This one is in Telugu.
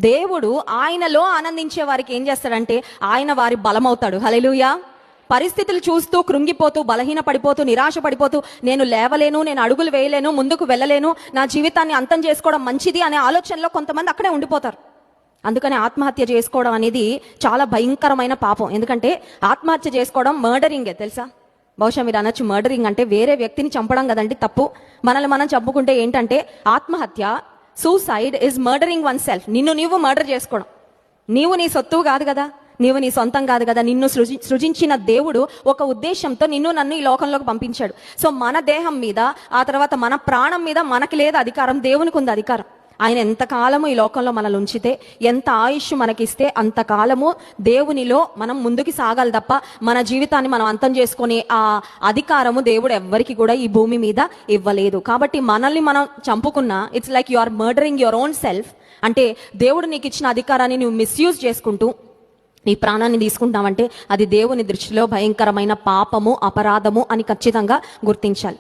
దేవుడు ఆయనలో ఆనందించే వారికి ఏం చేస్తాడంటే ఆయన వారి బలమవుతాడు. హల్లెలూయా. పరిస్థితులు చూస్తూ కృంగిపోతూ బలహీన పడిపోతూ నిరాశ పడిపోతూ నేను లేవలేను, నేను అడుగులు వేయలేను, ముందుకు వెళ్ళలేను, నా జీవితాన్ని అంతం చేసుకోవడం మంచిది అనే ఆలోచనలో కొంతమంది అక్కడే ఉండిపోతారు. అందుకని ఆత్మహత్య చేసుకోవడం అనేది చాలా భయంకరమైన పాపం. ఎందుకంటే ఆత్మహత్య చేసుకోవడం మర్డరింగే తెలుసా. బహుశా మీరు అనొచ్చు మర్డరింగ్ అంటే వేరే వ్యక్తిని చంపడం కదండి తప్పు. మనల్ని మనం చంపుకుంటే ఏంటంటే ఆత్మహత్య, suicide is murdering one self. నిన్ను నీవు మర్డర్ చేసుకోవడం. నీవు నీ సొత్తు కాదు కదా, నీవు నీ సొంతం కాదు కదా. నిన్ను సృజించిన దేవుడు ఒక ఉద్దేశంతో నిన్ను నన్ను ఈ లోకంలోకి పంపించాడు. సో మన దేహం మీద, ఆ తర్వాత మన ప్రాణం మీద మనకి లేదు అధికారం, దేవునికి ఉంది అధికారం. ఆయన ఎంతకాలము ఈ లోకంలో మనల్ని ఉంచితే, ఎంత ఆయుష్ మనకిస్తే అంతకాలము దేవునిలో మనం ముందుకు సాగాలి తప్ప మన జీవితాన్ని మనం అంతం చేసుకొని ఆ అధికారము దేవుడు ఎవ్వరికి కూడా ఈ భూమి మీద ఇవ్వలేదు. కాబట్టి మనల్ని మనం చంపుకున్నా it's like you are murdering your own self. అంటే దేవుడు నీకు ఇచ్చిన అధికారాన్ని నువ్వు మిస్యూజ్ చేసుకుంటూ నీ ప్రాణాన్ని తీసుకుంటావంటే అది దేవుని దృష్టిలో భయంకరమైన పాపము, అపరాధము అని ఖచ్చితంగా గుర్తించాలి.